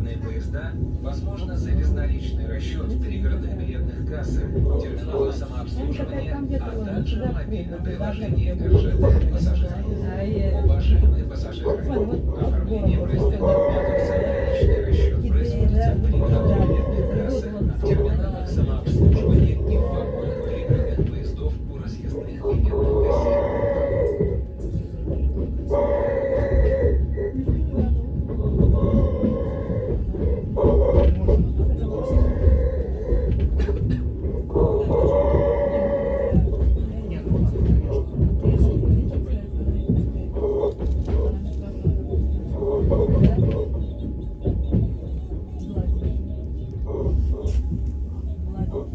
регулярные поезда, возможно безналичный расчет в пригородных билетных кассах, терминалах самообслуживания, а также в мобильном приложении РЖД «Пассажир». Уважаемые пассажиры, оформление проездных документов за наличный расчет производится в пригородных билетных кассах, в терминалах самообслуживания и в вагонах пригородных поездов у разъездных билетных кассиров.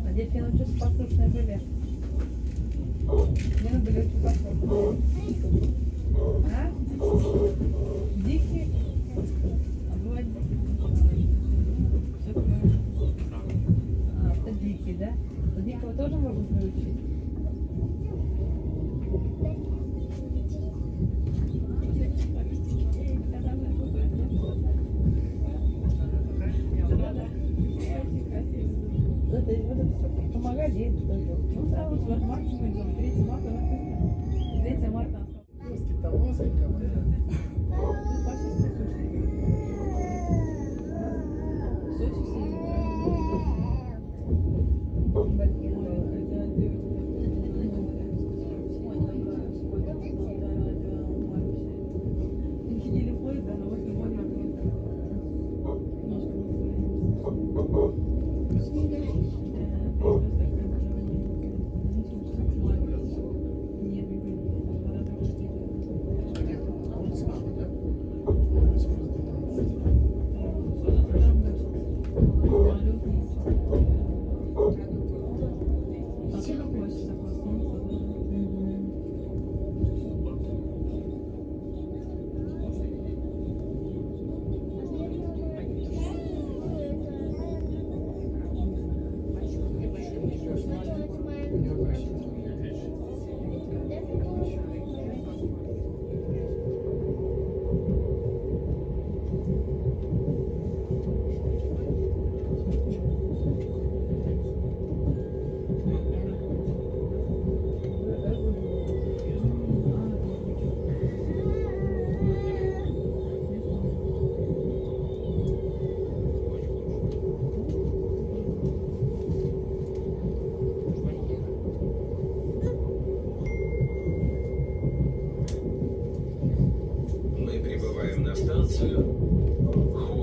Надеюсь, я научусь послушной были. Мне были очень послушные. А? Дикий? А бывает дикий? Это дикий, да? Но дикого тоже можно приучить? Вот это все помогать ей туда идет. Ну, сразу вот максимум идем. 3 марта на 3 марта.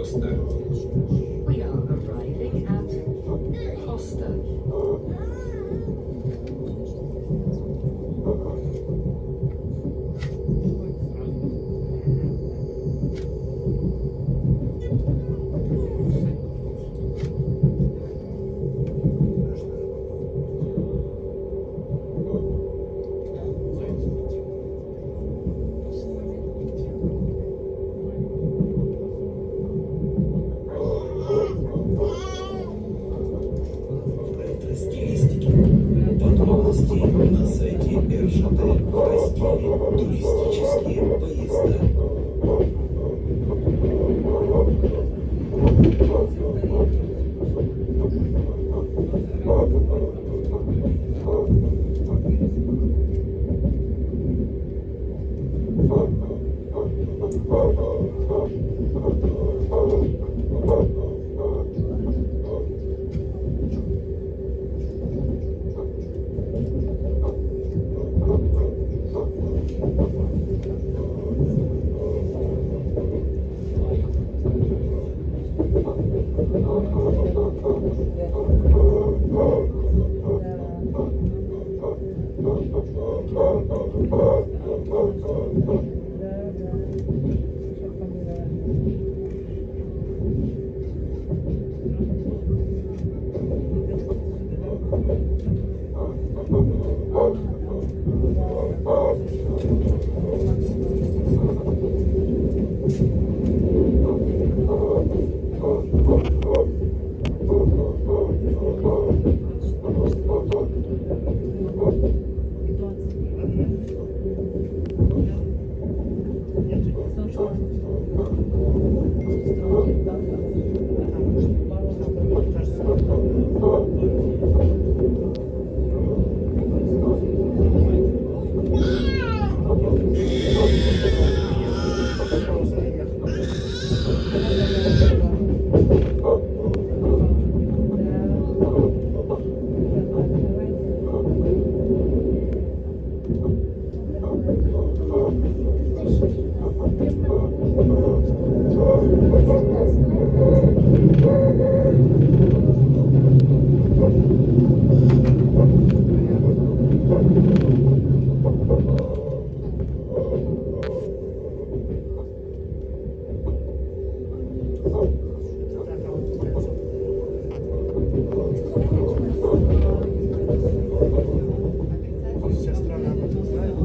Хоста. We are arriving at Hosta. На сайте РЖД в разделе «Туристические поезда». Потому что Вся страна знает.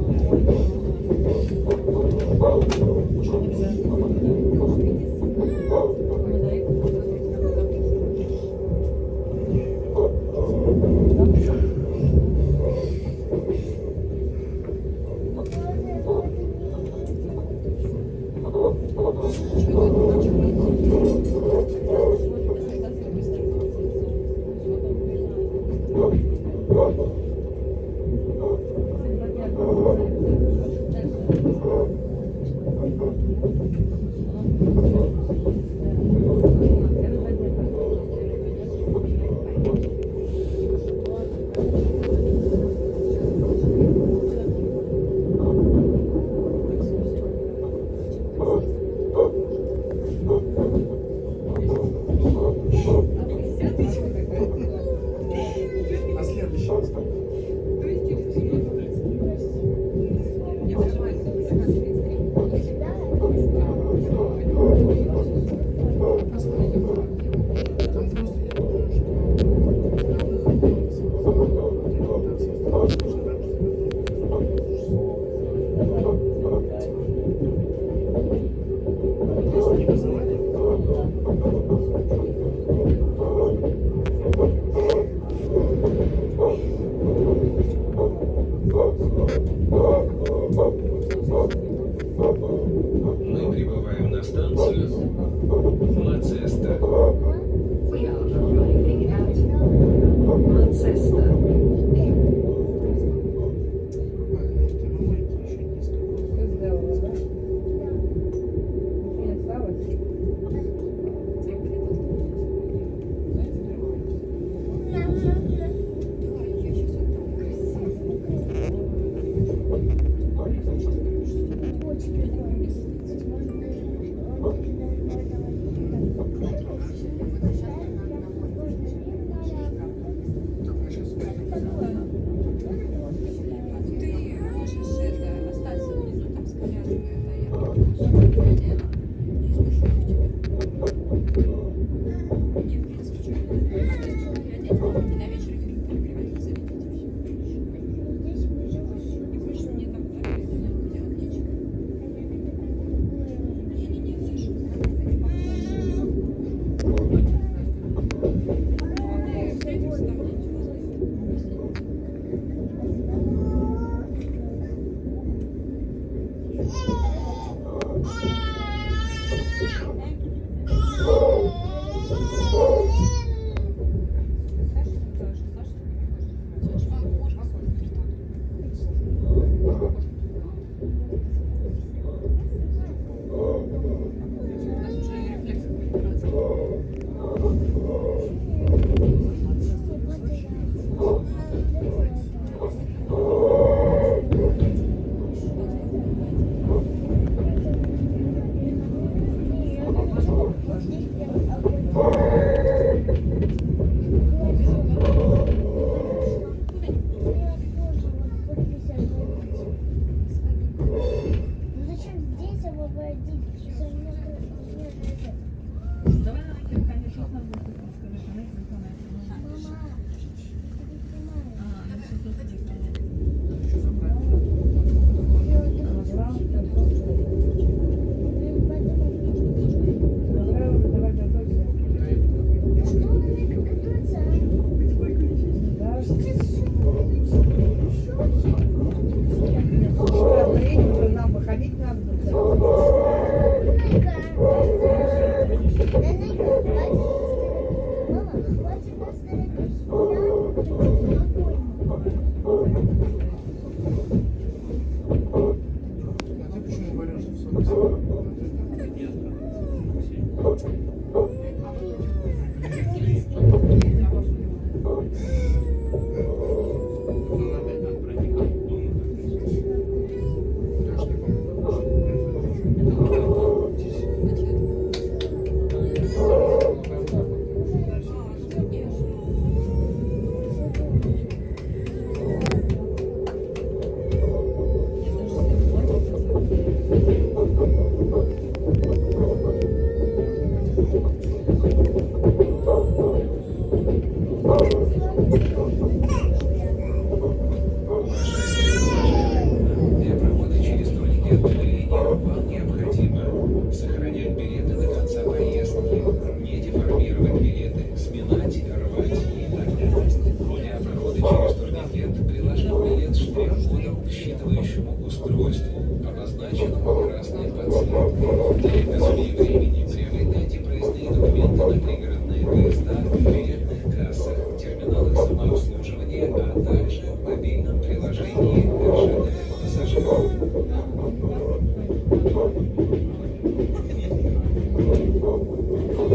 Для экономии времени приобретайте проездные документы на пригородные поезда в билетных кассах, терминалах самообслуживания, а также в мобильном приложении РЖД пассажиров.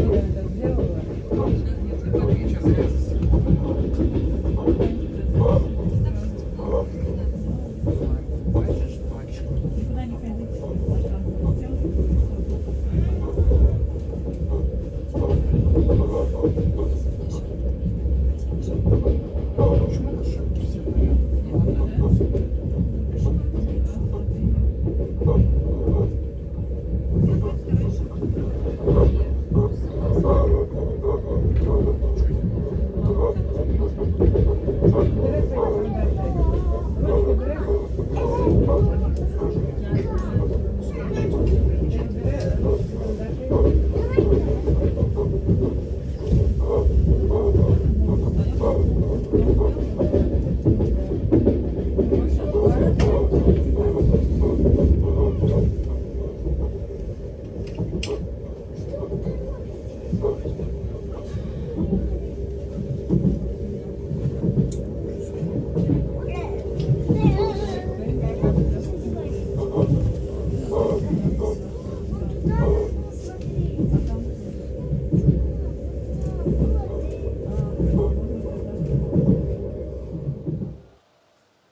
Это сделала. Никуда не ходить.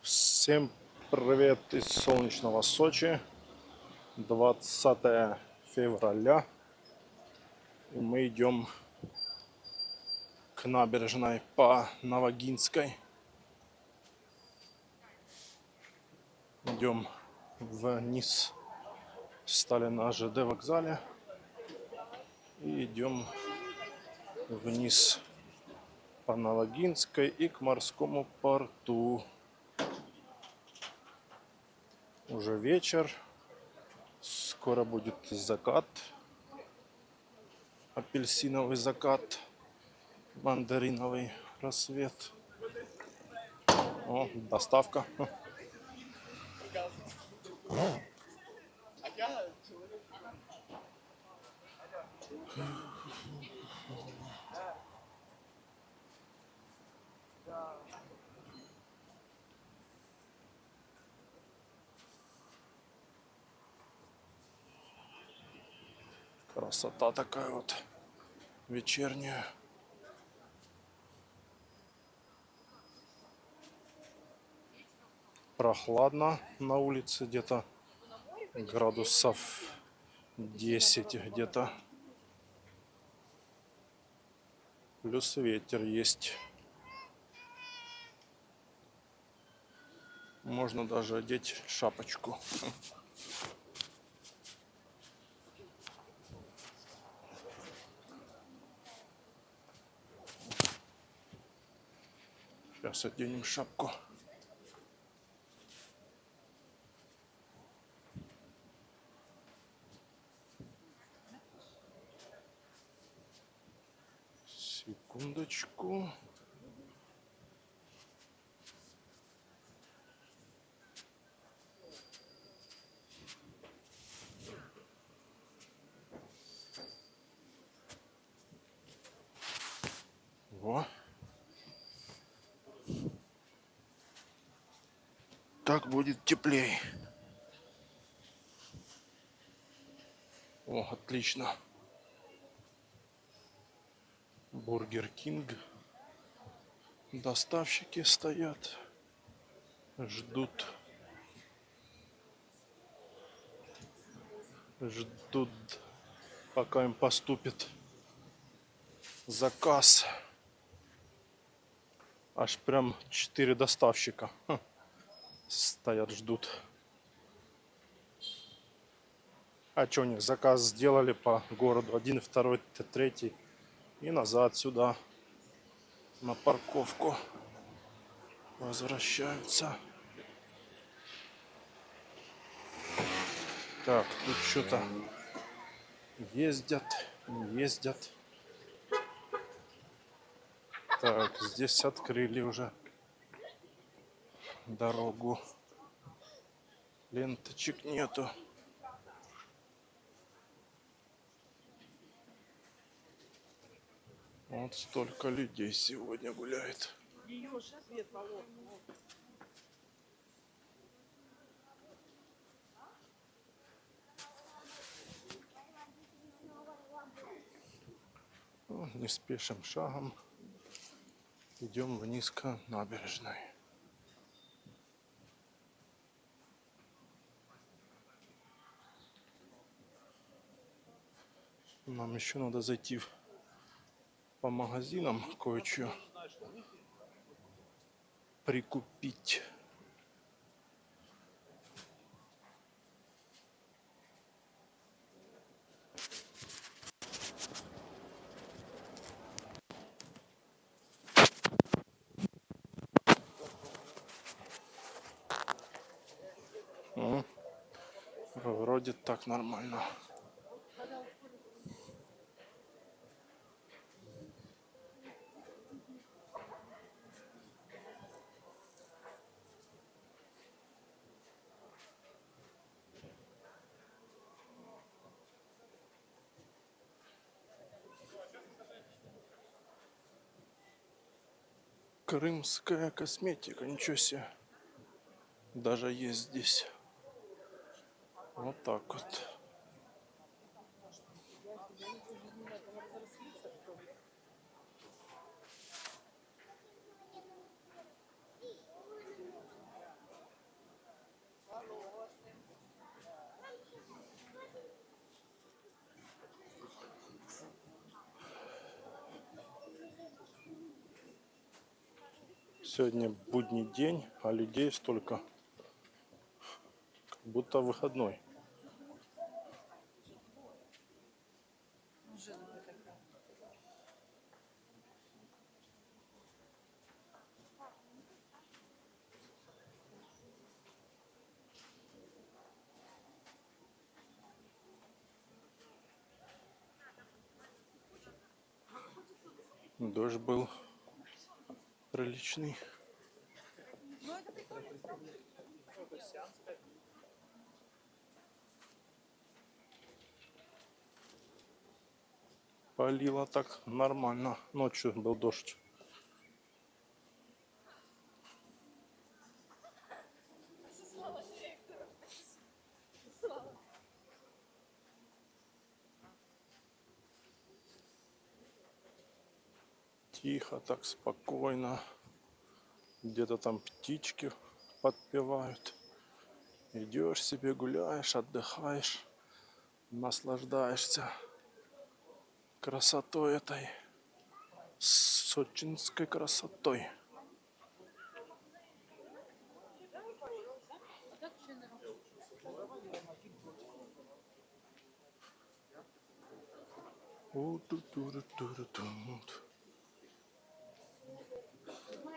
Всем привет из солнечного Сочи. 20 февраля. И мы идем к набережной по Новогинской. Идем вниз. Встали на ЖД вокзале. И идем вниз по Новогинской и к морскому порту. Уже вечер. Скоро будет закат. Апельсиновый закат. Мандариновый рассвет. О, доставка. Красота такая вот вечерняя. Прохладно на улице, где-то градусов 10 где-то. Плюс ветер есть. Можно даже одеть шапочку. Сейчас оденем шапку. Секундочку. Во. Так будет теплее. О, отлично. Бургер Кинг. Доставщики стоят. Ждут. Ждут, пока им поступит заказ. Аж прям 4 доставщика стоят, ждут. А что, у них заказ сделали по городу, 1, 2, 3 и назад сюда на парковку возвращаются. Так, тут что-то ездят, не ездят. Так, здесь открыли уже дорогу. Ленточек нету. Вот столько людей сегодня гуляет. Ну, неспешным шагом идем вниз к набережной. Нам еще надо зайти по магазинам кое-что прикупить. Ну, вроде так нормально. Крымская косметика, ничего себе. Даже есть здесь. Вот так вот. Сегодня будний день, а людей столько, как будто выходной. Дождь был приличный. Полило так нормально. Ночью был дождь. Тихо, так спокойно. Где-то там птички подпевают. Идешь себе, гуляешь, отдыхаешь, наслаждаешься красотой этой, сочинской красотой.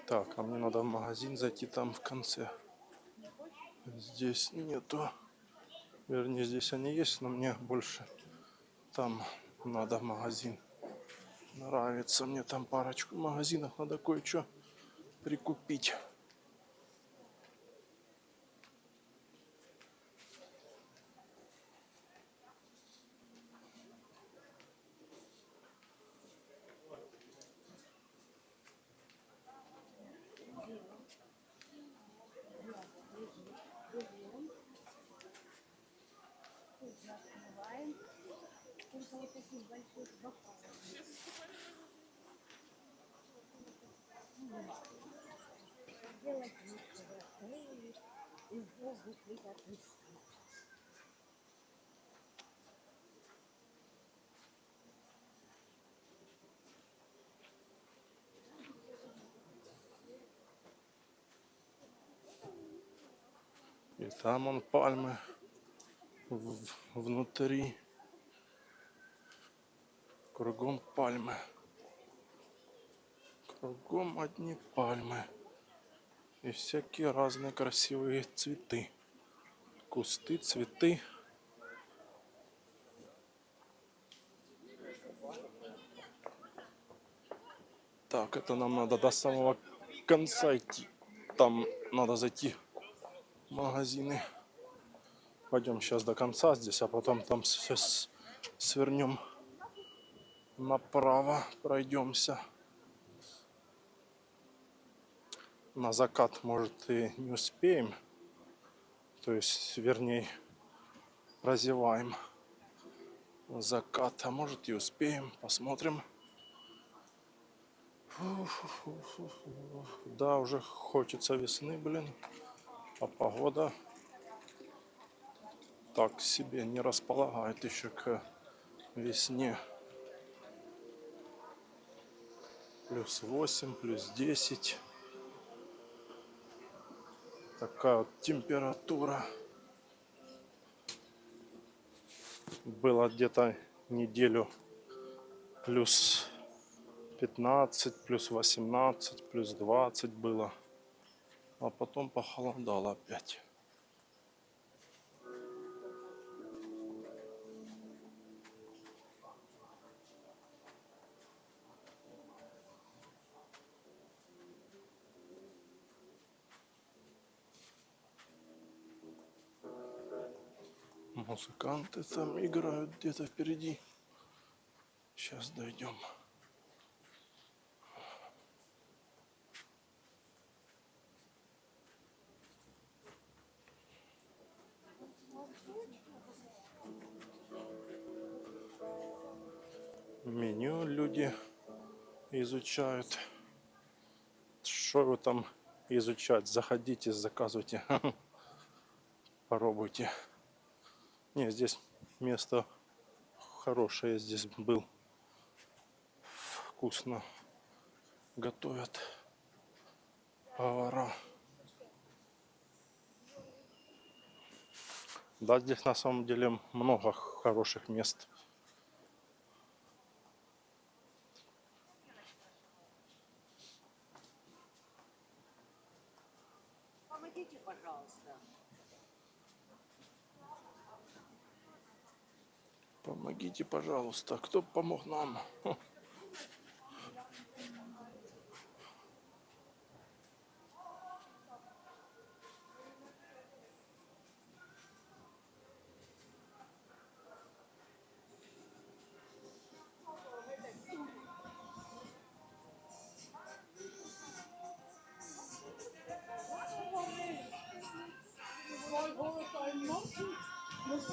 Так, а мне надо в магазин зайти там в конце. Здесь нету. Вернее, здесь они есть, но мне больше там надо в магазин. Нравится мне там парочку магазинов, надо кое-что прикупить. И там он пальмы внутри. Кругом пальмы. Кругом одни пальмы. И всякие разные красивые цветы. Кусты, цветы. Так, это нам надо до самого конца идти. Там надо зайти в магазины. Пойдем сейчас до конца здесь, а потом там свернем направо пройдемся. На закат, может, и не успеем. То есть, вернее, прозеваем закат. А может, и успеем. Посмотрим. Да, уже хочется весны, блин. А погода так себе, не располагает еще к весне. +8, +10. Такая вот температура. Было где-то неделю +15, +18, +20 было. А потом похолодало опять. Музыканты там играют где-то впереди. Сейчас дойдем. Меню люди изучают. Что вы там изучать? Заходите, заказывайте. Попробуйте. Не, здесь место хорошее. Здесь был. Вкусно готовят повара. Да, здесь на самом деле много хороших мест. Помогите, пожалуйста. Помогите, пожалуйста. Кто помог нам?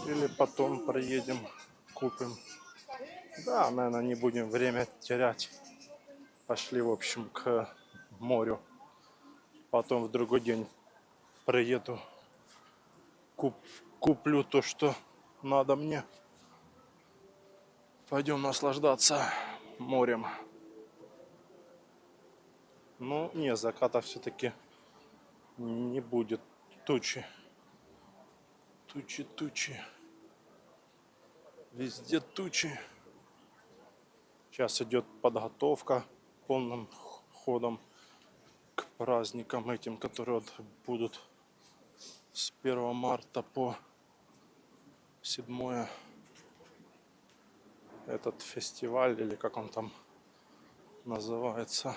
Или потом проедем, купим. Да, наверное, не будем время терять. Пошли, в общем, к морю. Потом в другой день приеду, куплю то, что надо мне. Пойдем наслаждаться морем. Ну, не, заката все-таки не будет. Тучи. Тучи. Везде тучи. Сейчас идет подготовка полным ходом к праздникам этим, которые вот будут с 1 марта по 7 этот фестиваль, или как он там называется.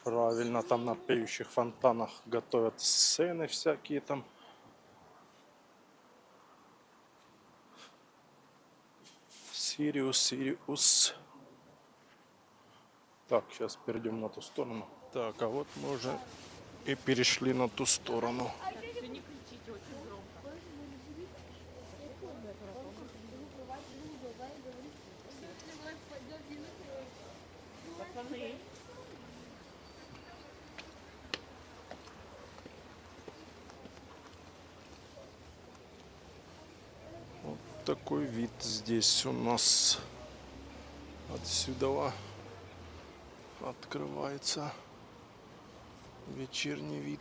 Правильно, там на пьющих фонтанах готовят сцены всякие там. Сириус. Так, сейчас перейдем на ту сторону. Так, а вот мы уже и перешли на ту сторону. Вот такой вид здесь у нас отсюда открывается вечерний вид.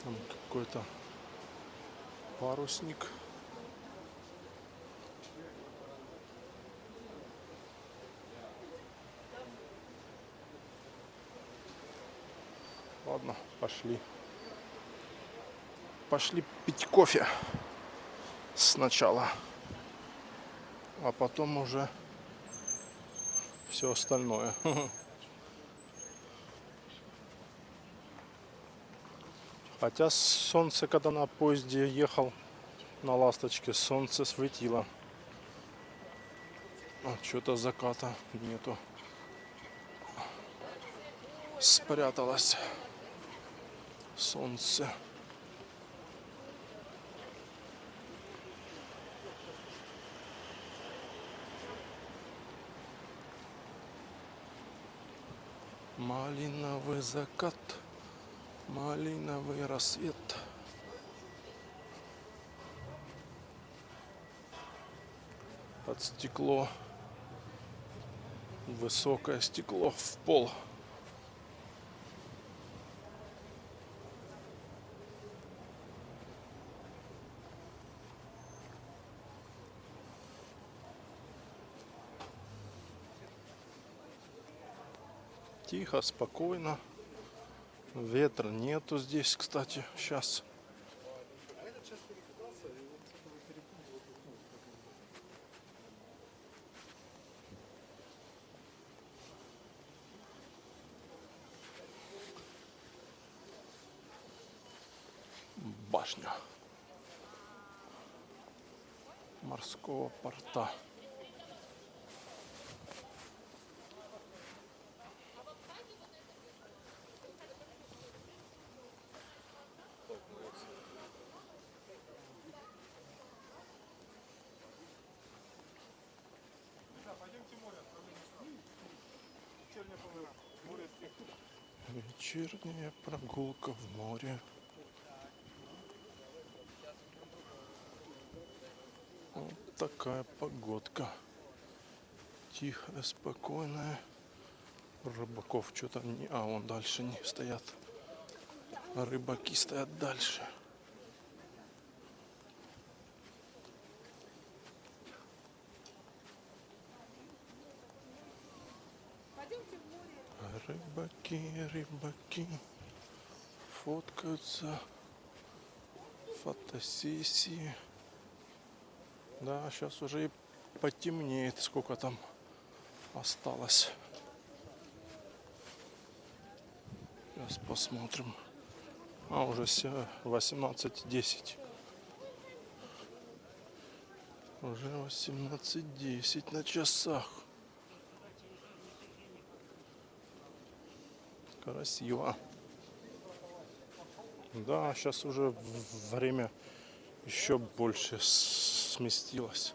Там какой-то парусник. Ладно, пошли. Пошли пить кофе сначала, а потом уже все остальное. Хотя солнце, когда на поезде ехал на «Ласточке», солнце светило. А что-то заката нету. Спряталось солнце. Малиновый закат, малиновый рассвет. Под стекло, высокое стекло в пол. Тихо, спокойно. Ветра нету здесь, кстати, сейчас. Башня морского порта. Вечерняя прогулка в море. Вот такая погодка. Тихая, спокойная. Рыбаков что-то не... А, вон дальше не стоят. Рыбаки стоят дальше. Рыбаки, рыбаки фоткаются. Фотосессии. Да, сейчас уже и потемнеет. Сколько там осталось. Сейчас посмотрим. А, уже 18:10. Уже 18:10 на часах. Красиво. Да, сейчас уже время еще больше сместилось.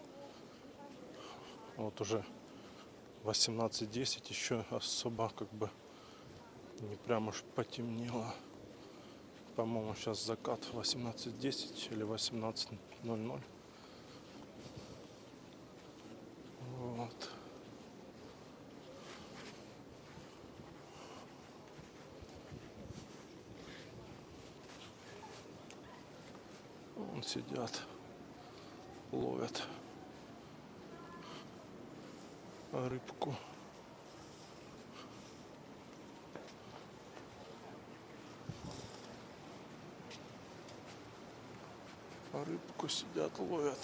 Вот уже 18:10, еще особо как бы не прям уж потемнело. По-моему, сейчас закат 18:10 или 18:00. Вот. Вон сидят, ловят рыбку. Рыбку сидят, ловят.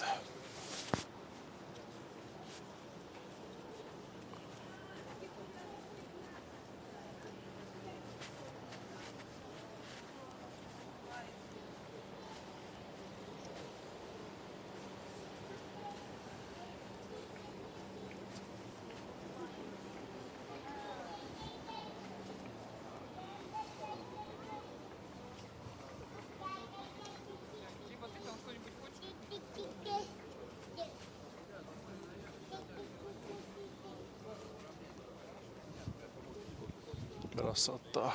Красота.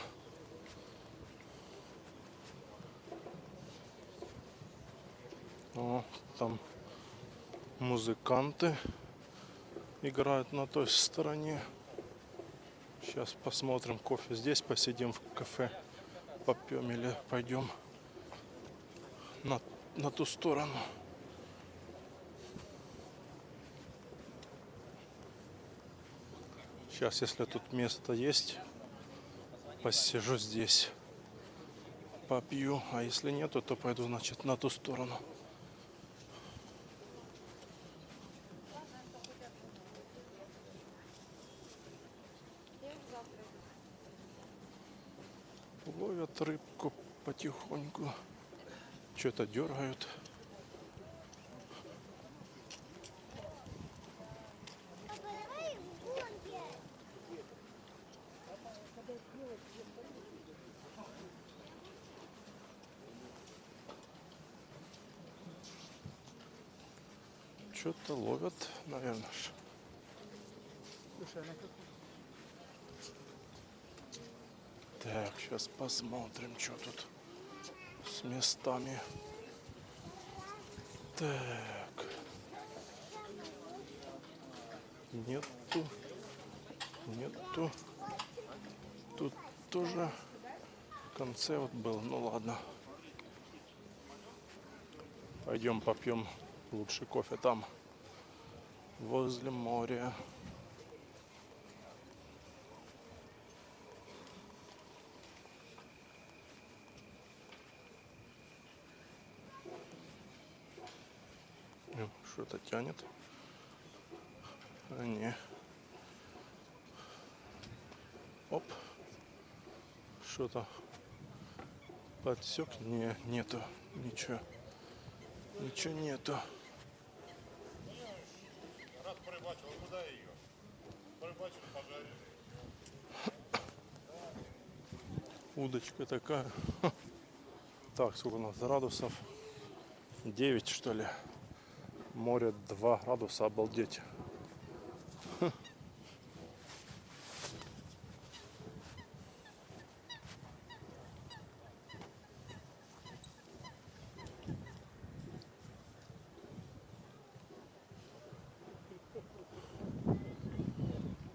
О, там музыканты играют на той стороне. Сейчас посмотрим, кофе здесь посидим в кафе, попьем или пойдем на ту сторону. Сейчас, если тут место есть, посижу здесь, попью, а если нету, то пойду, значит, на ту сторону. Ловят рыбку, потихоньку. Что-то дергают. Что-то ловят, наверное. Так, сейчас посмотрим, что тут с местами. Так. Нету. Нету. Тут тоже в конце вот был. Ну ладно. Пойдем попьем лучше кофе там, возле моря. Что-то тянет. А не. Оп. Что-то подсек. Не, нету. Ничего. Ничего нету. Раз порыбачил, куда ее? Порыбачил, пожарили. Удочка такая. Так, сколько у нас градусов? 9, что ли? Море 2 градуса, обалдеть.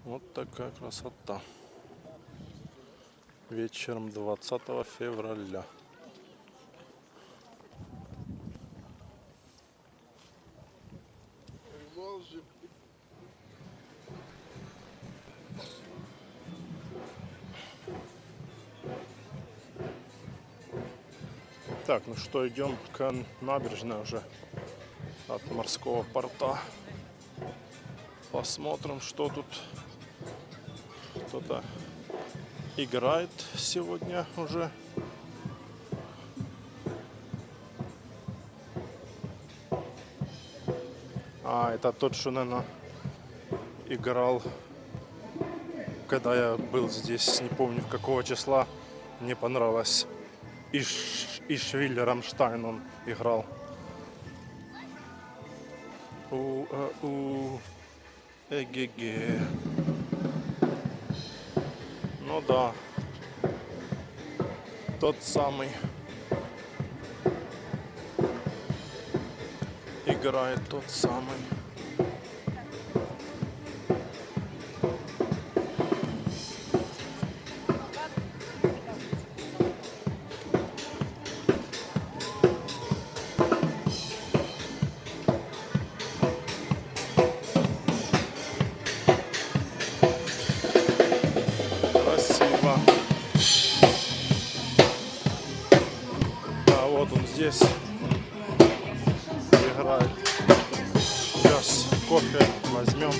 Вот такая красота. Вечером 20 февраля. Так, ну что, идем к набережной уже от морского порта. Посмотрим, что тут. Кто-то играет сегодня уже. А, это тот, что, наверное, играл, когда я был здесь, не помню, какого числа. Мне понравилось. Ишвиль Рамштайн он играл. Эге-ге. Ну да. Тот самый. Играет тот самый. Красиво. Да, вот он здесь играет. Сейчас кофе возьмем.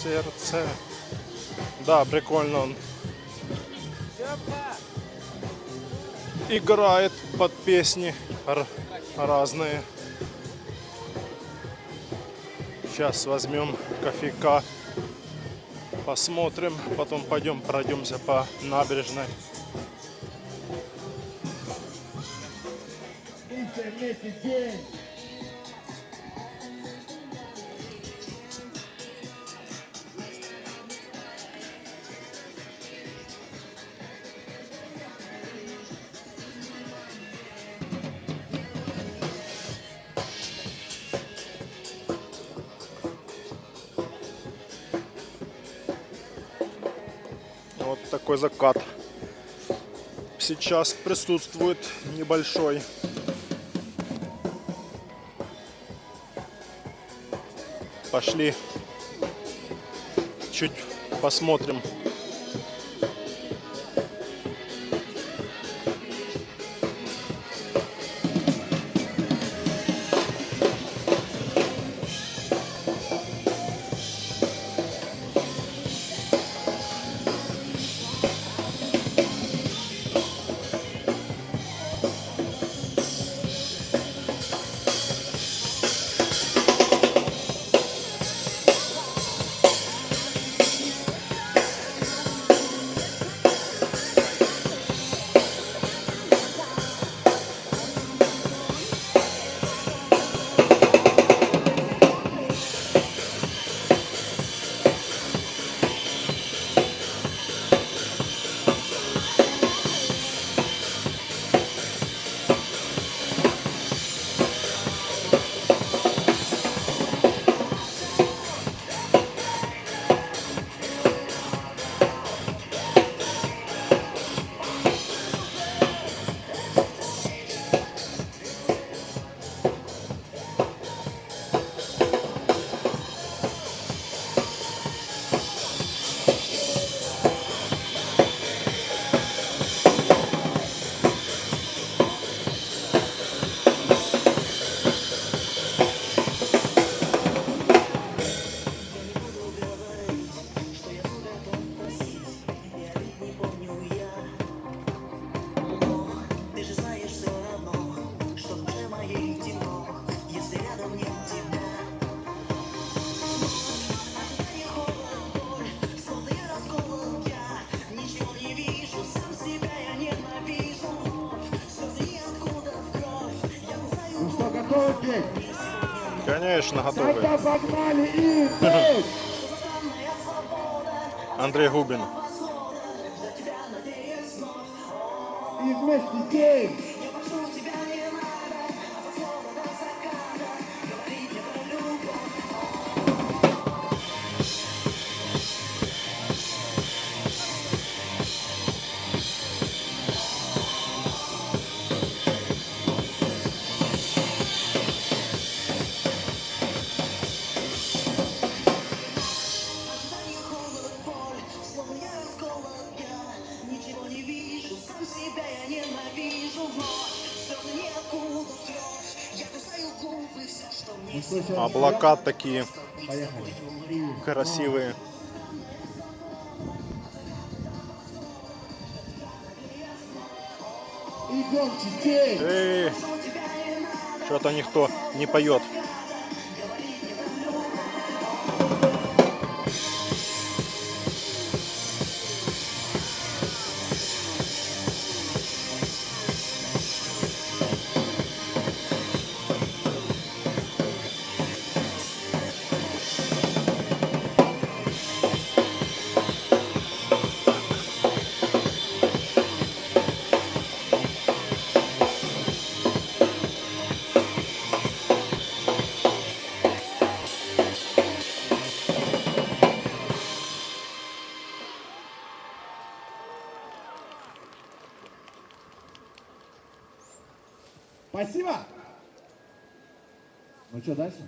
Сердце. Да, прикольно он играет под песни разные. Сейчас возьмем кофейка, посмотрим, потом пойдем пройдемся по набережной. Вот такой закат сейчас присутствует небольшой. Пошли чуть Посмотрим. Конечно, готовы. Андрей Губин. И вместе день. Облака такие красивые. Что-то никто не поет. Спасибо. Ну что дальше?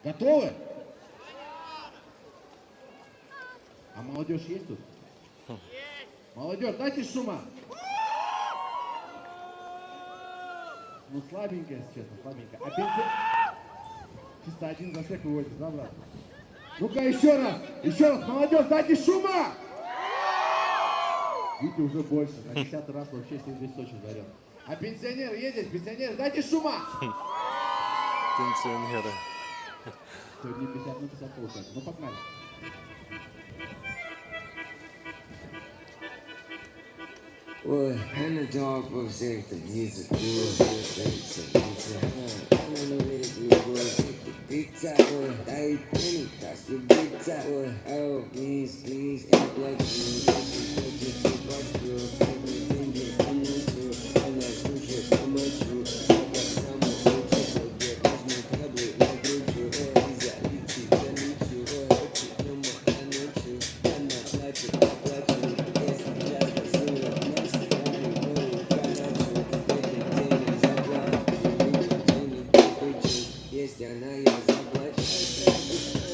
Готовы? А молодежь есть тут? Молодежь, дайте шума. Ну слабенькая, если честно, слабенькая. А чисто один за всех выводит, да, брат? Ну-ка еще раз, молодежь, дайте шума! Видите, уже больше, на 10-й раз вообще здесь очень горят. А пенсионеры едет, пенсионеры, дайте шума! Пенсионеры. Сегодня 50 на 50 получается, ну погнали. Ой, and the dog was there, the music, the big top, boy, I penny, that's the big top, boy, oh, please, act like you, just keep up, girl, everything is in the truth, and that's true shit, I'm a true, I got some of the truth, yeah, that's my public, like you, he's a little, I need you, no more, I need you, I'm not like it, yes, I'm just a sinner, если она я заплачу.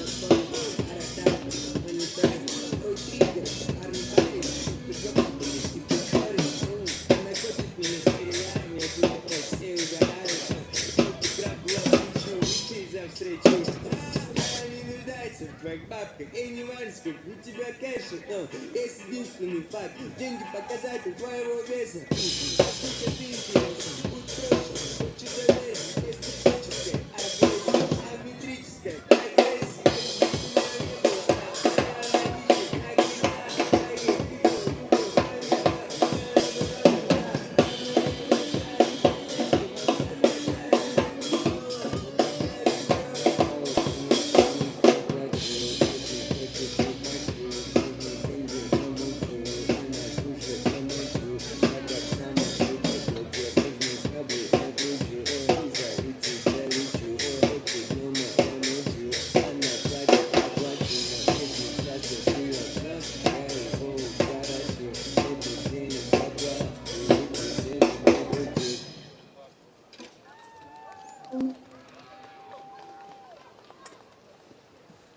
как бабка. Эй, не важно, сколько у тебя кэша, но есть единственный факт. Деньги показатель твоего веса. Насколько ты интересен, будь проще, хочешь доверить, эстетической агрессии, амметрической агрессии.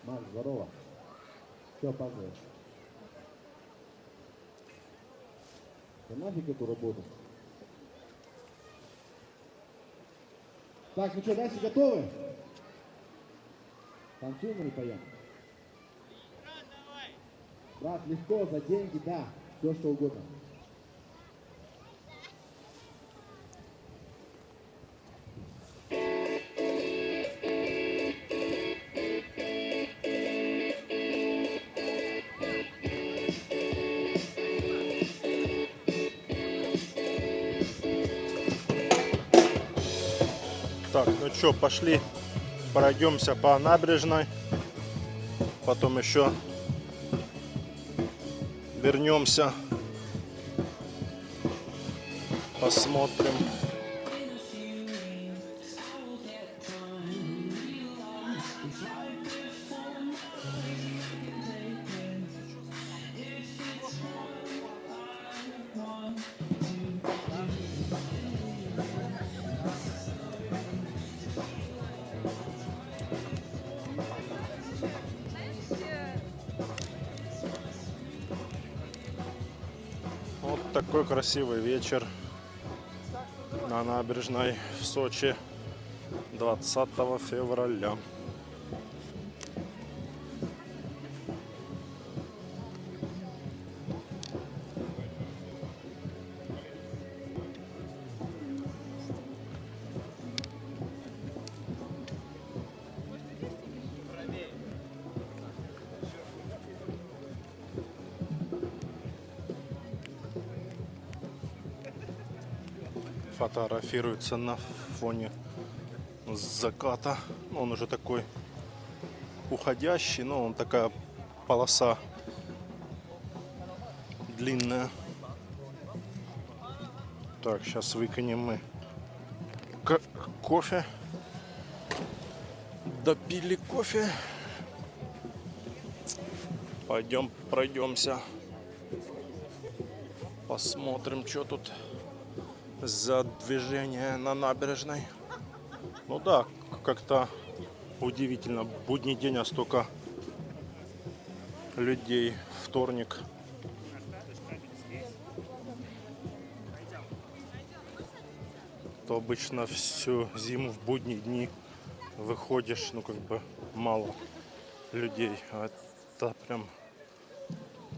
Макс, здорово. Все, опаздываешь. Да нафиг эту работу. Так, ну что, дальше готовы? Танцуем или поем? Брат, легко, за деньги, да. Все, что угодно. Так, ну что, пошли пройдемся по набережной. Потом еще вернемся. Посмотрим. Вот такой красивый вечер на набережной в Сочи 20 февраля. Фотографируется на фоне заката. Он уже такой уходящий, но он такая полоса длинная. Так, сейчас выкинем мы кофе. Допили кофе. Пойдем пройдемся. Посмотрим, что тут за движение на набережной. Ну да, как-то удивительно. Будний день, а столько людей. Вторник. То обычно всю зиму в будние дни выходишь, ну как бы мало людей. А это прям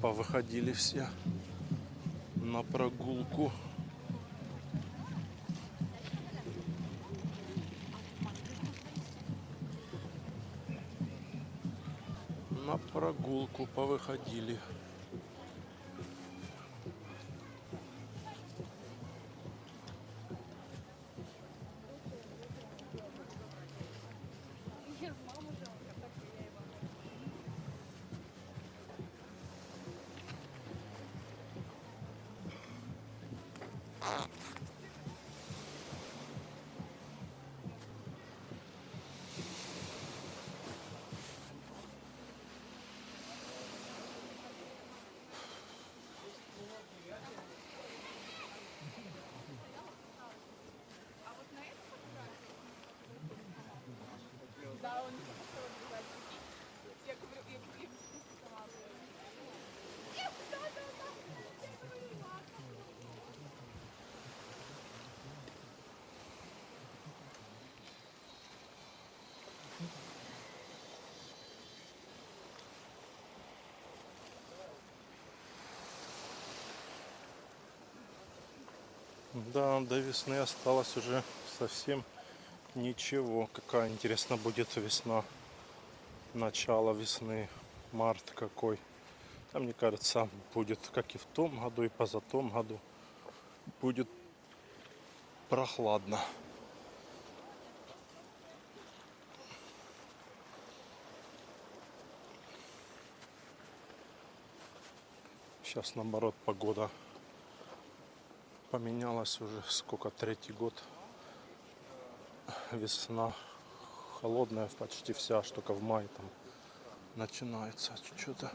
повыходили все на прогулку. На прогулку повыходили. Да, до весны осталось уже совсем ничего. Какая интересно будет весна. Начало весны. Март какой. А мне кажется, будет, как и в том году, и позатом году, будет прохладно. Сейчас, наоборот, погода поменялась уже сколько, третий год. Весна холодная почти вся, аж только в мае там начинается что-то.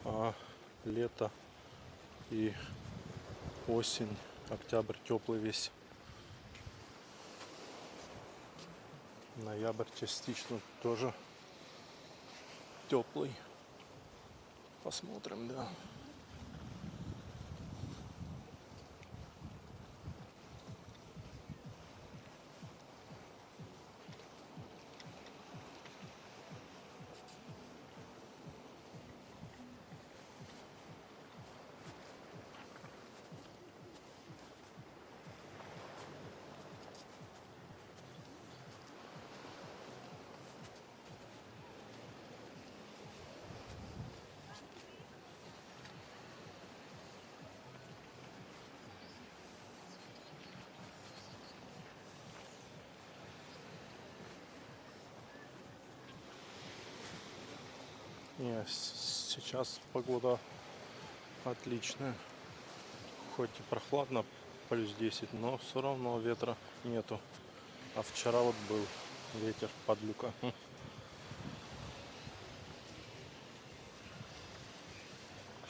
А лето и осень, октябрь теплый весь. Ноябрь частично тоже теплый. Посмотрим, да. Не, сейчас погода отличная. Хоть и прохладно, плюс 10, но все равно ветра нету. А вчера вот был ветер, подлюка.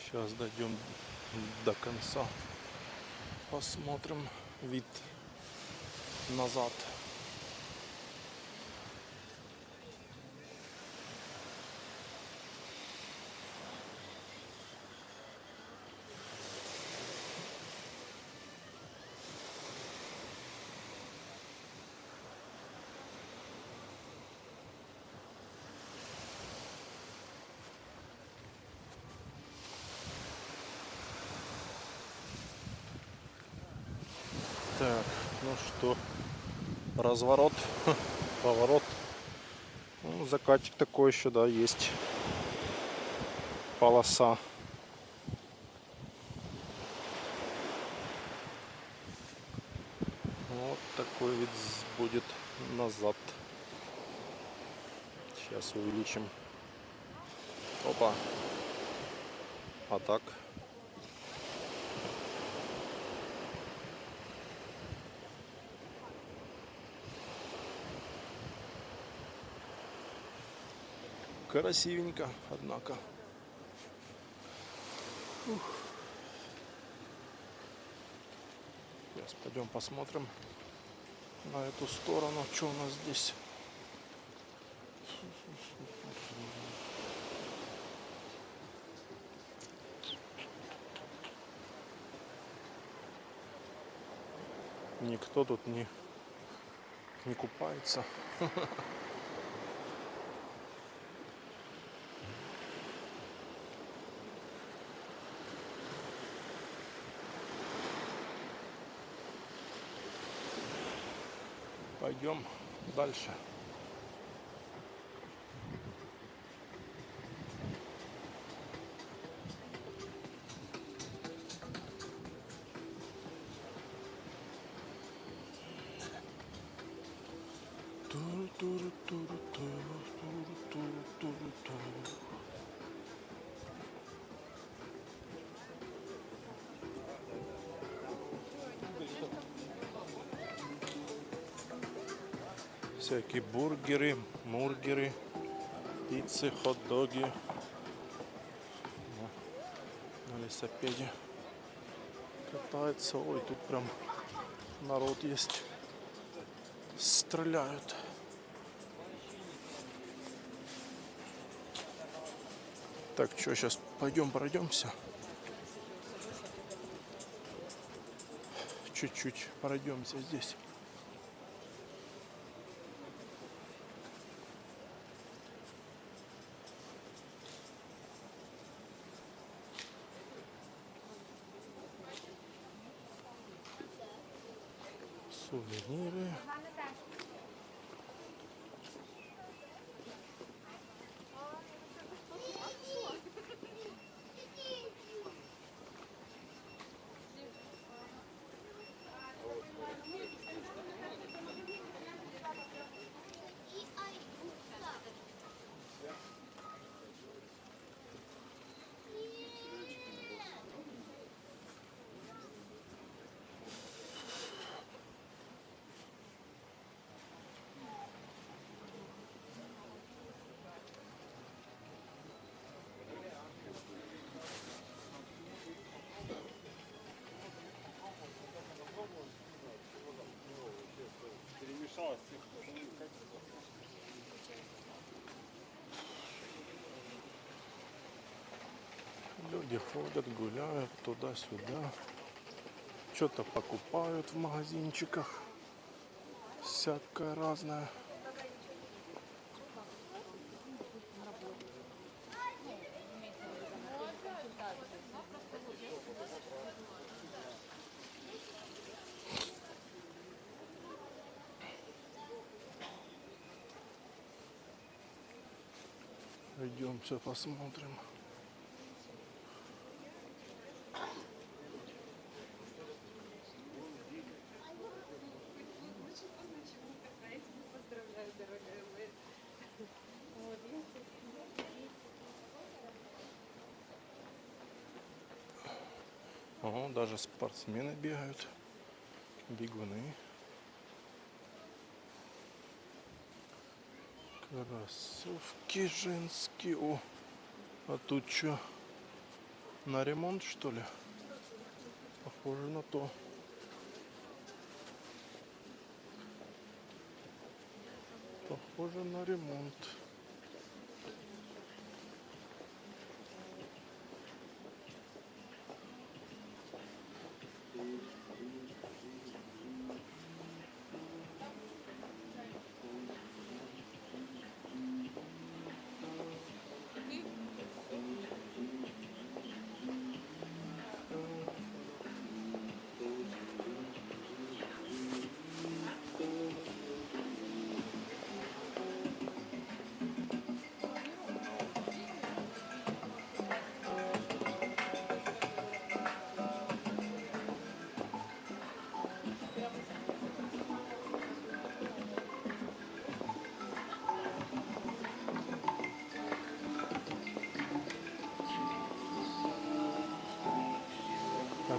Сейчас дойдем до конца. Посмотрим вид назад. Так, ну что, разворот, поворот. Ну, закатик такой еще, да, есть. Полоса. Вот такой вид будет назад. Сейчас увеличим. Опа. А так. Красивенько, однако. Сейчас пойдем посмотрим на эту сторону, что у нас здесь. Никто тут не купается. Пойдем дальше. Всякие бургеры, мургеры, пиццы, хот-доги. На велосипеде катается. Ой, тут прям народ есть. Стреляют. Так, что, сейчас пойдем пройдемся. Чуть-чуть пройдемся здесь. Сувениры. Перемешалось. Люди ходят, гуляют туда-сюда. Что-то покупают в магазинчиках. Всякое разное. Идемся посмотрим. О, даже спортсмены бегают, бегуны. Кроссовки женские. О, а тут что? На ремонт, что ли? Похоже на то. Похоже на ремонт.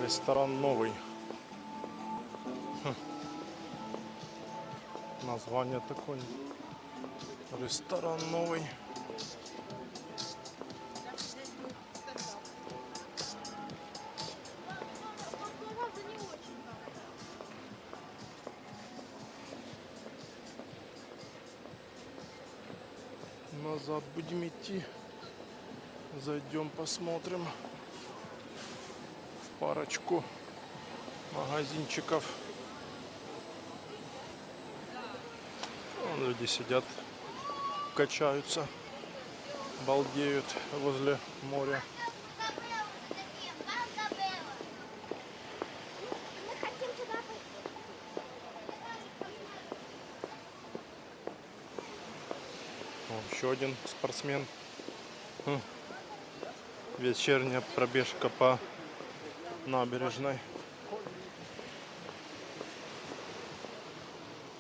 Ресторан новый. Название такое. Ресторан новый. Назад будем идти. Зайдем, посмотрим. В парочку магазинчиков. Вон люди сидят, качаются, балдеют возле моря. О, еще один спортсмен. Вечерняя пробежка по набережной.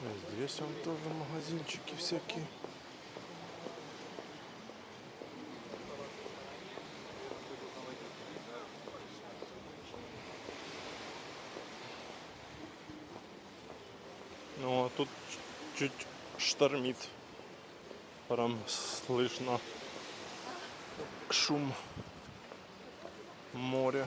И здесь вон тоже магазинчики всякие. Ну а тут чуть штормит. Прям слышно шум моря.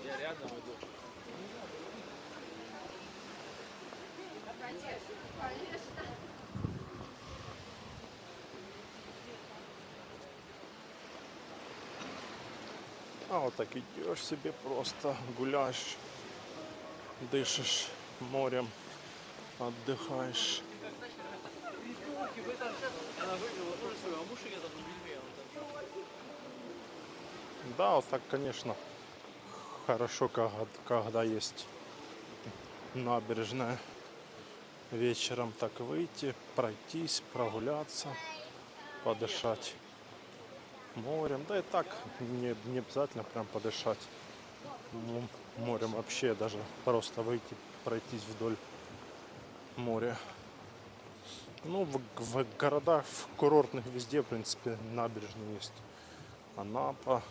Я рядом иду. А вот так идешь себе, просто гуляешь, дышишь морем, отдыхаешь. Да, вот так, конечно, хорошо, когда есть набережная. Вечером так выйти, пройтись, прогуляться, подышать морем. Да и так не обязательно прям подышать морем вообще, даже просто выйти, пройтись вдоль моря. Ну, в городах, в курортных везде, в принципе, набережные есть. Анапа,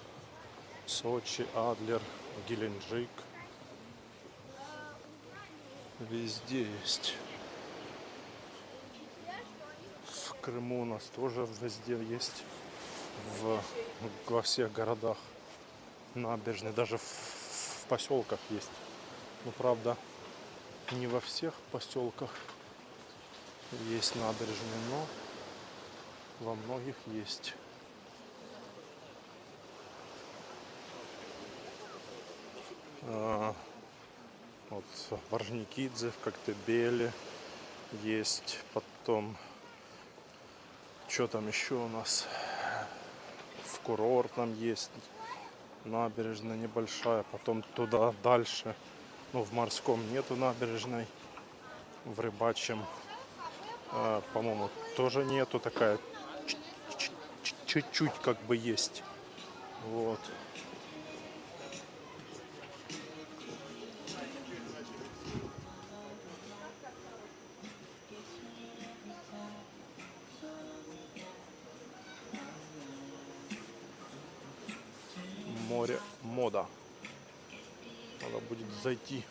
Сочи, Адлер, Геленджик. Везде есть. В Крыму у нас тоже везде есть. Во всех городах набережные, даже в поселках есть. Ну, правда, не во всех поселках есть набережные, но во многих есть. Вот в Орджоникидзе, в Коктебеле есть. Потом, что там еще у нас? В Курортном есть набережная небольшая. Потом туда дальше, ну, в Морском нету набережной. В Рыбачьем, по-моему, тоже нету, такая чуть-чуть как бы есть. Вот. Море мода. Надо будет зайти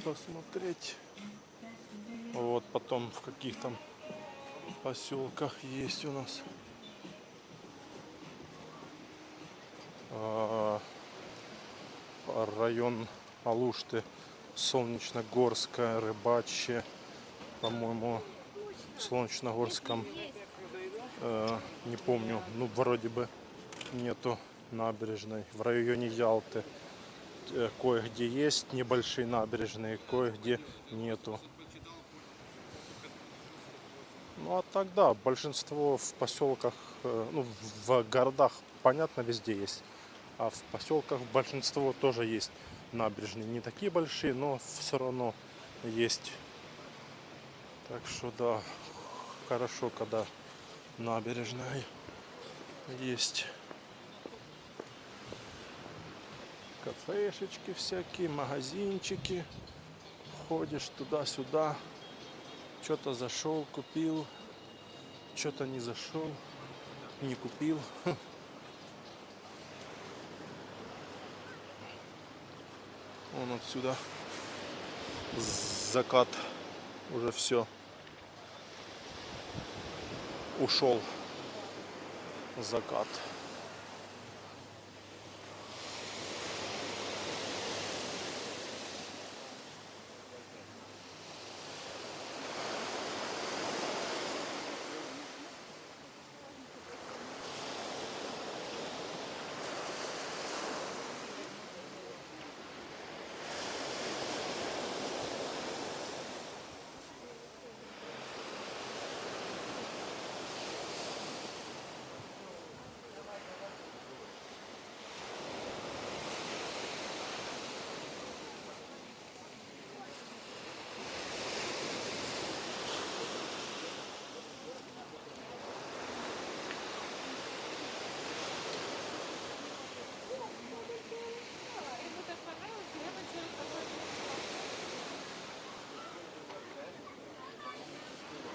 посмотреть. Вот потом в каких там поселках есть у нас. Район Алушты, Солнечногорская, Рыбачье, по-моему, в Солнечногорском, не помню, ну вроде бы нету набережной. В районе Ялты кое-где есть небольшие набережные, кое-где нету. Ну а тогда большинство в поселках, ну в городах понятно везде есть, а в поселках большинство тоже есть набережные. Не такие большие, но все равно есть. Так что да, хорошо, когда набережная есть. Кафешечки всякие, магазинчики. Ходишь туда-сюда. Что-то зашел, купил. Что-то не зашел, не купил. Вон отсюда закат. Уже все. Ушел закат.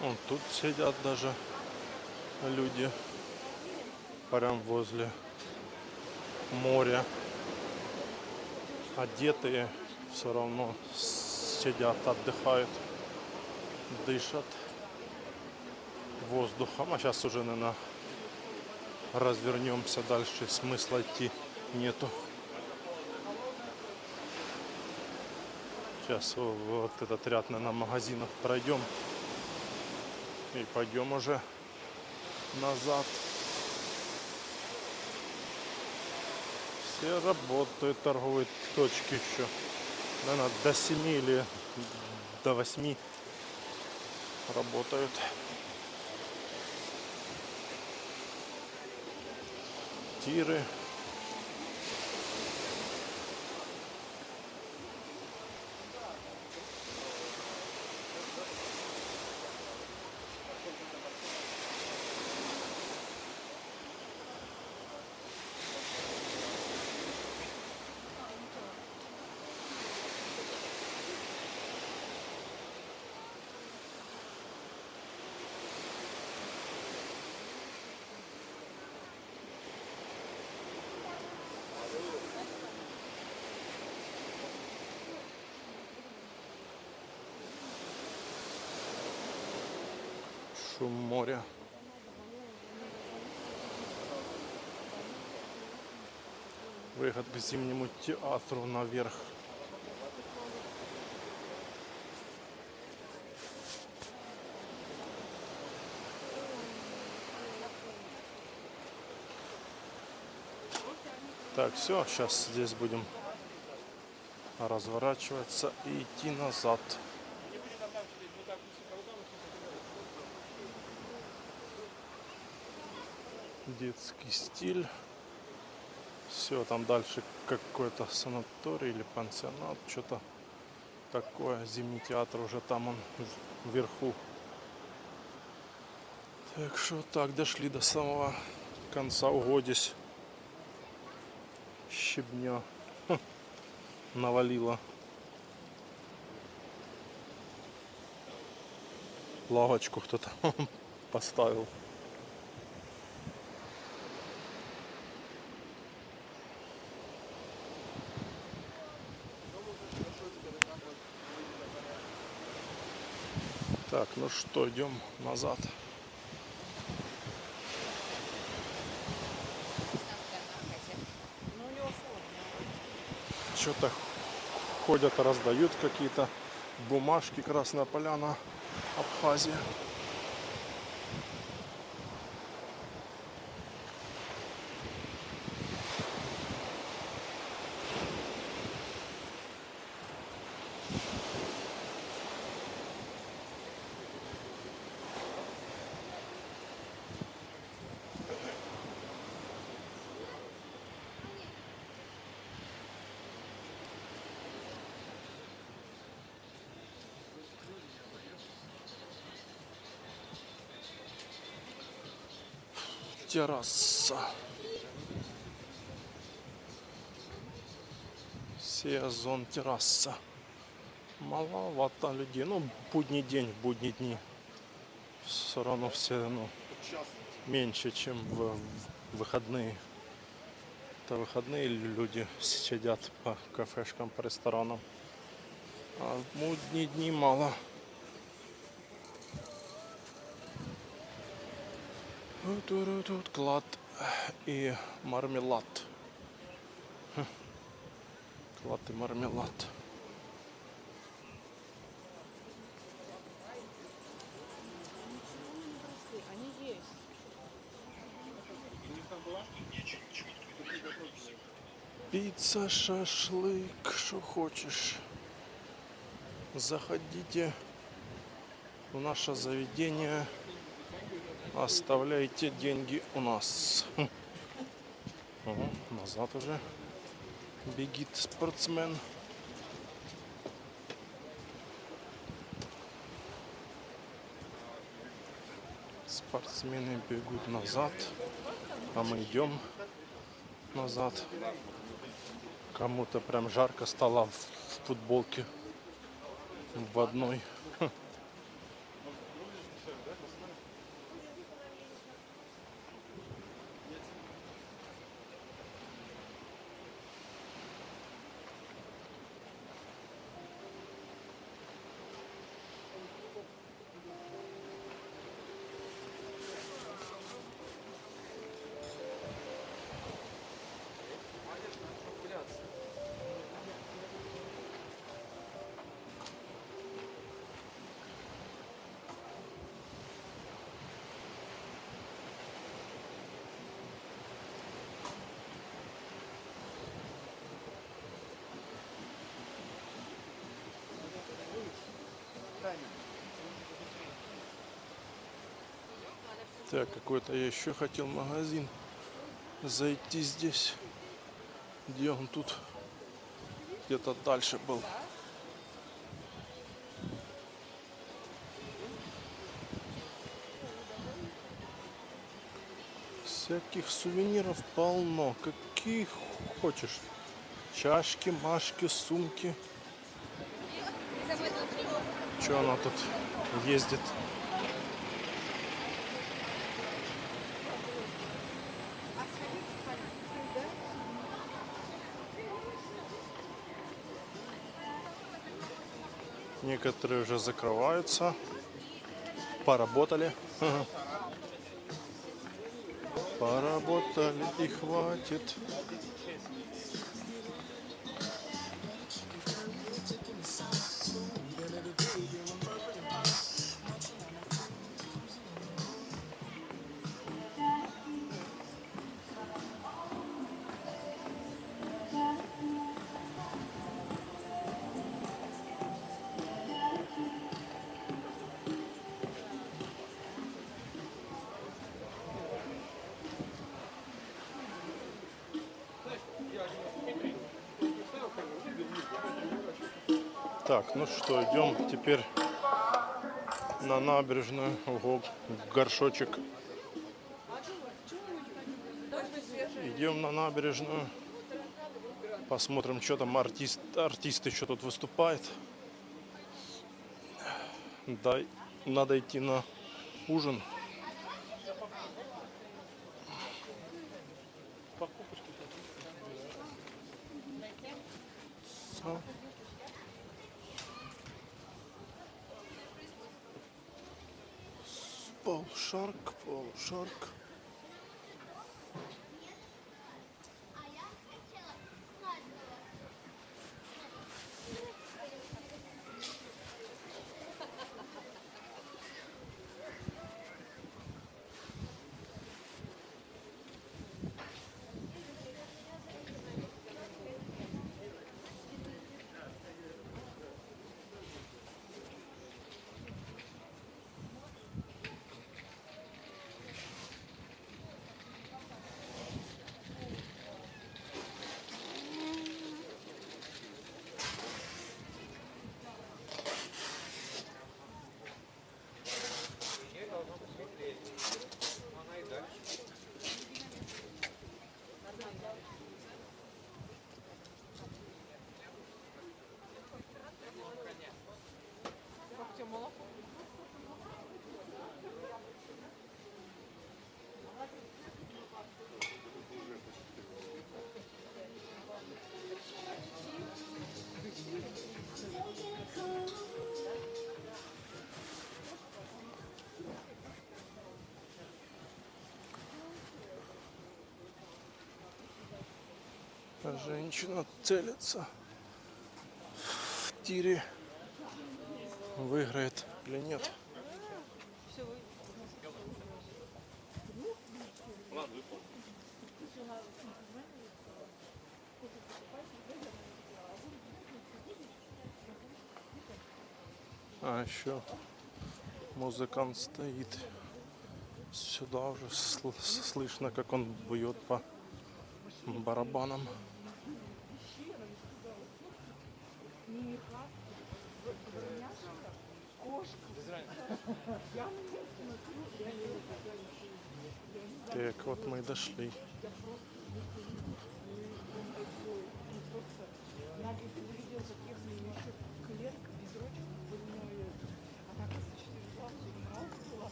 Вон тут сидят даже люди прям возле моря. Одетые все равно сидят, отдыхают, дышат воздухом. А сейчас уже, наверное, развернемся дальше. Смысла идти нету. Сейчас вот этот ряд, наверное, магазинов пройдем. И пойдем уже назад. Все работают, торговые точки еще. Наверное, до 7 или до 8 работают. Тиры. Шум моря. Выход к Зимнему театру наверх. Так, все, сейчас здесь будем разворачиваться и идти назад. Детский стиль. Все, там дальше какой-то санаторий или пансионат, что-то такое. Зимний театр уже там он вверху. Так что так, дошли до самого конца угодись. Щебня навалило. Лавочку кто-то поставил. Так, ну что, идем назад. Что-то ходят, раздают какие-то бумажки. Красная Поляна, Абхазия. Терраса. Сезон терраса. Маловато людей. Ну, будний день, в будние дни. Все равно все, ну, меньше, чем в выходные. Это выходные люди сидят по кафешкам, по ресторанам. А в будние дни мало. Тут клад и мармелад. Клад и мармелад. Пицца, шашлык, что хочешь. Заходите в наше заведение. Оставляйте деньги у нас. Ого, назад уже бегит спортсмен. Спортсмены бегут назад, а мы идем назад. Кому-то прям жарко стало в футболке в одной. Так, какой-то я еще хотел магазин зайти здесь. Где он тут? Где-то дальше был. Всяких сувениров полно. Какие хочешь. Чашки, машки, сумки. Че она тут ездит? Некоторые уже закрываются. Поработали. Поработали и хватит. Так, ну что, идем теперь на набережную. Ого, горшочек. Идем на набережную. Посмотрим, что там артисты что тут выступают. Да, надо идти на ужин. Полшарк. Женщина целится в тире. Выиграет или нет? А еще музыкант стоит. Сюда уже слышно, как он бьет по барабанам. Так, вот мы и дошли.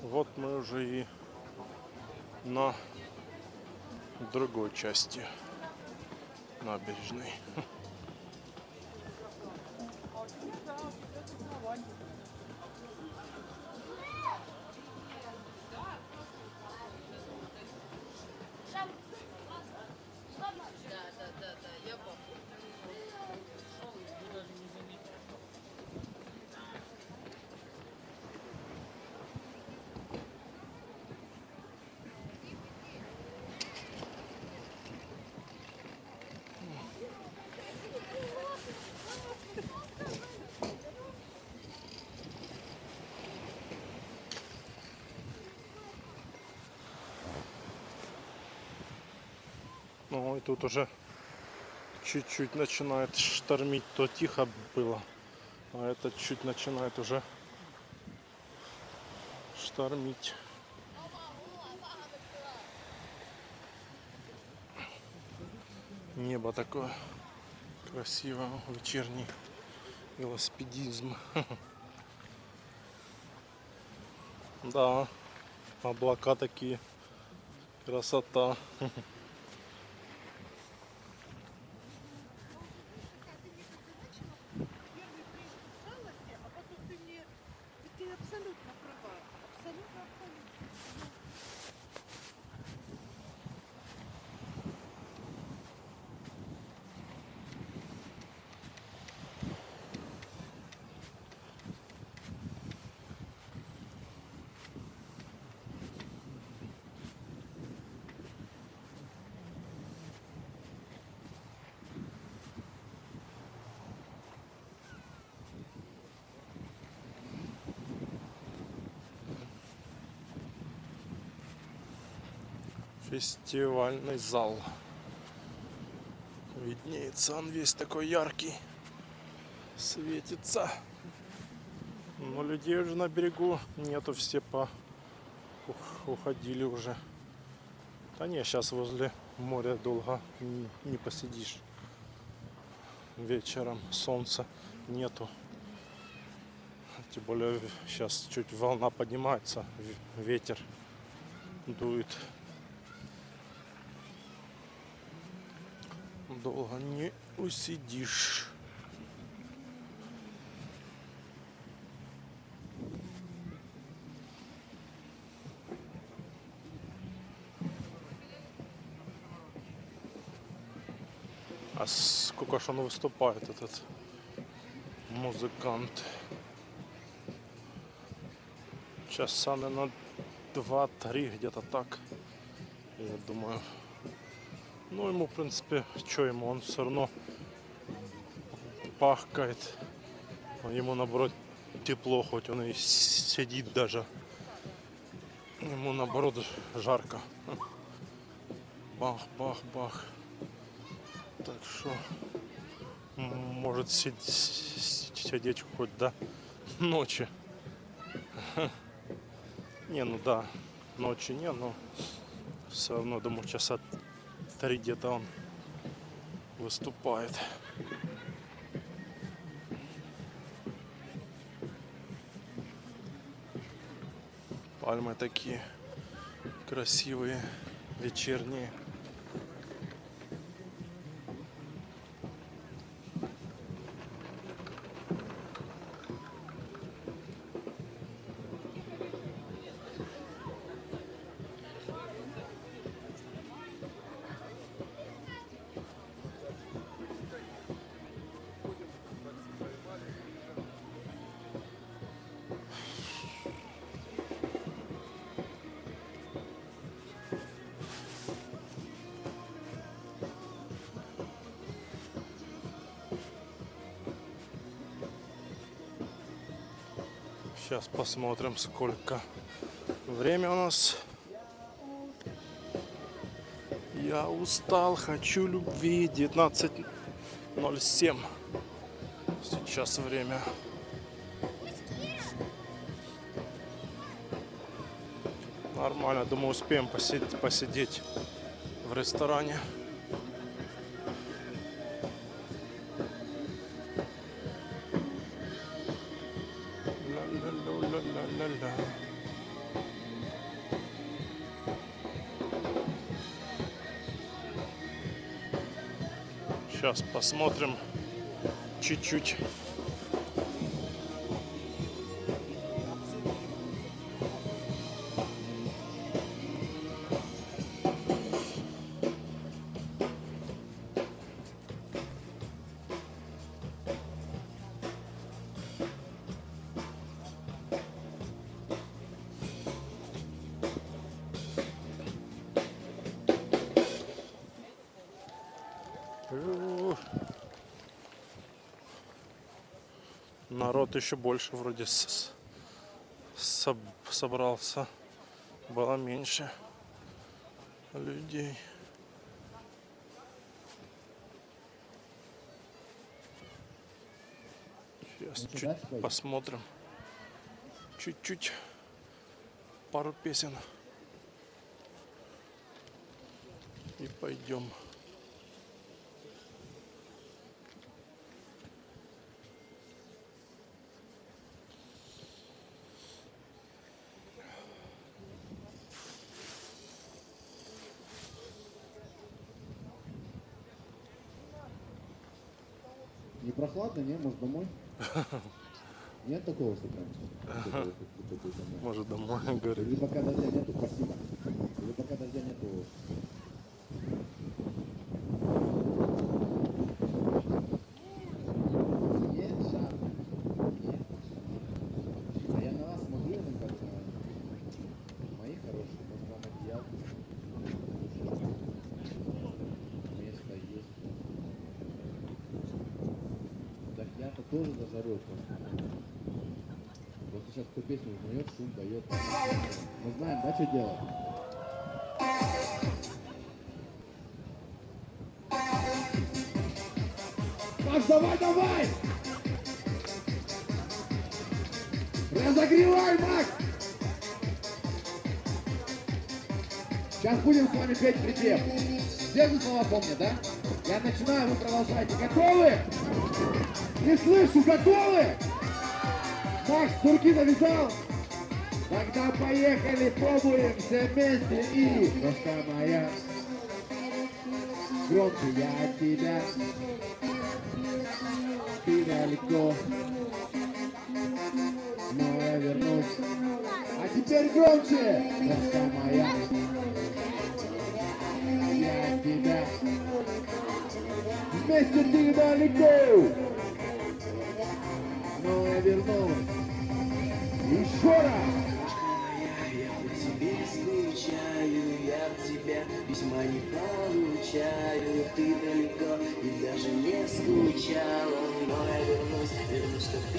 Вот мы уже и на другой части набережной. Ну и тут уже чуть-чуть начинает штормить, то тихо было, а этот чуть начинает уже штормить. Небо такое красивое, вечерний велосипедизм. Да, облака такие, красота. Фестивальный зал. Виднеется он весь такой яркий. Светится. Но людей уже на берегу нету, все уходили уже. Да не, сейчас возле моря долго не посидишь. Вечером солнца нету. Тем более сейчас чуть волна поднимается, ветер дует. Долго не усидишь. А сколько ж он выступает, этот музыкант? Часа, наверное, 2-3, где-то так, я думаю. Ну, ему, в принципе, что ему, он все равно пахкает. Ему, наоборот, тепло, хоть он и сидит даже. Ему, наоборот, жарко. Бах, бах, бах. Так что может сидеть хоть до ночи. Не, ну да, ночи не, но все равно, думаю, часа 3 где-то он выступает. Пальмы такие красивые, вечерние. Сейчас посмотрим, сколько время у нас. Я устал, хочу любви. 19:07. Сейчас время. Нормально, думаю, успеем посидеть в ресторане. Ла-ла-ла-ла-ла-ла. Сейчас посмотрим чуть-чуть. Народ еще больше вроде собрался. Было меньше людей. Сейчас чуть посмотрим. Чуть-чуть. Пару песен. И пойдем. прохладно, не? Может, домой? Нет такого, что прям? Может, домой, говорит. Или пока дождя нету, спасибо. Или пока дождя нету. Нет, жарко. Нет. А я на вас смотрю, иногда, мои хорошие, может, вам одеял. Место есть. Дождя-то тоже зажарет просто. Просто сейчас кто песню узнает, шум дает. Мы знаем, да, что делать? Макс, давай, давай! Разогревай, Макс! Сейчас будем с вами петь припев. Все же слова помнят, да? Я начинаю, вы продолжаете. Готовы? Не слышу, готовы? Макс, турки навязал? Тогда поехали, пробуем все вместе и... Крошка моя, громче я от тебя, ты далеко, но я вернусь. А теперь громче, крошка моя, я от тебя, вместе ты далеко, но я вернусь. Еще раз! Я по тебе скучаю, я от тебя письма не получаю, ты далеко и даже не скучала, но я вернусь, чтоб ты...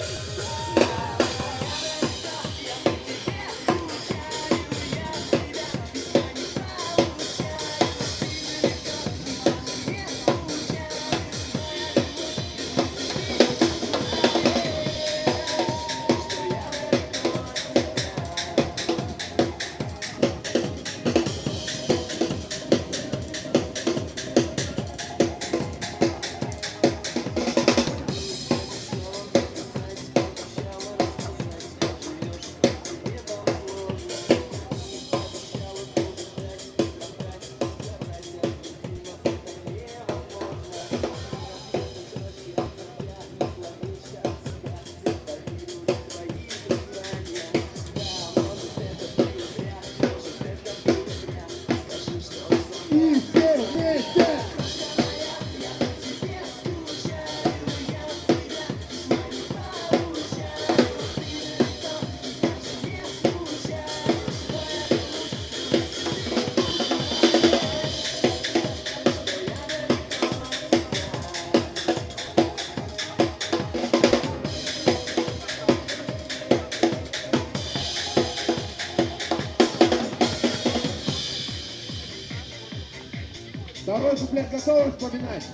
Второй куплет готовы вспоминать?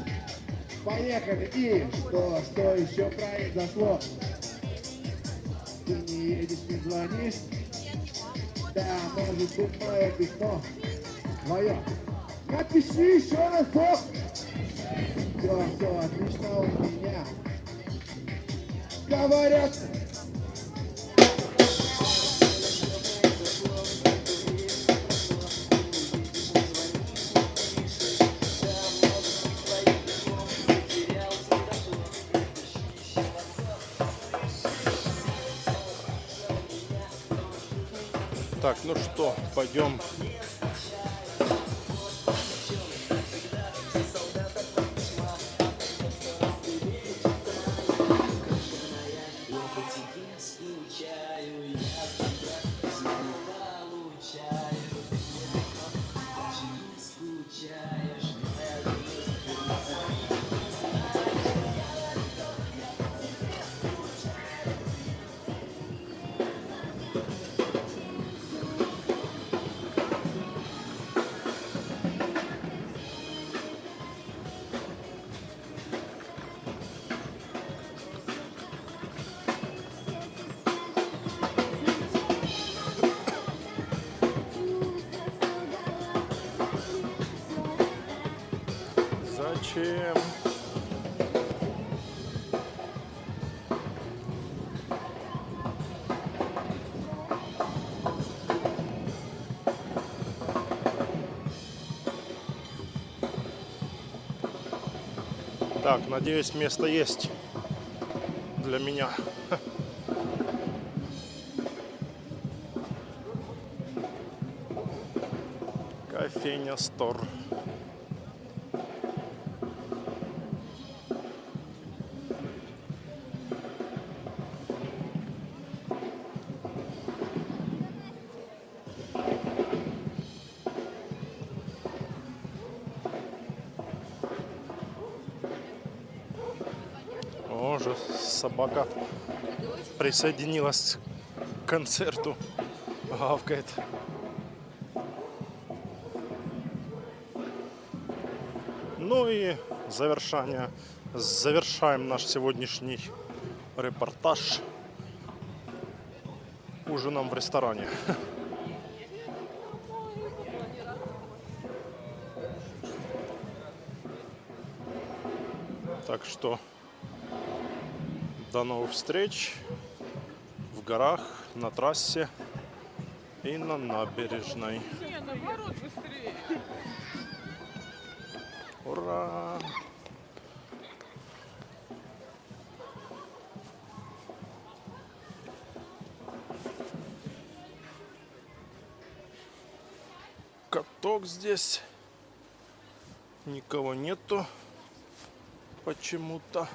Поехали. И что еще произошло? Ты не едешь, не звонишь? Да, может быть, мое письмо твое. Напиши еще разок. Все, отлично у меня. Говорят. Так, ну что, пойдем. Зачем? Так, надеюсь, место есть. для меня. Кофейня Стор. О, уже собака присоединилась к концерту, гавкает. Ну и завершаем наш сегодняшний репортаж ужином в ресторане. Так что до новых встреч в горах, на трассе и на набережной. Не, наоборот, быстрее. Ура! Каток здесь. Никого нету почему-то.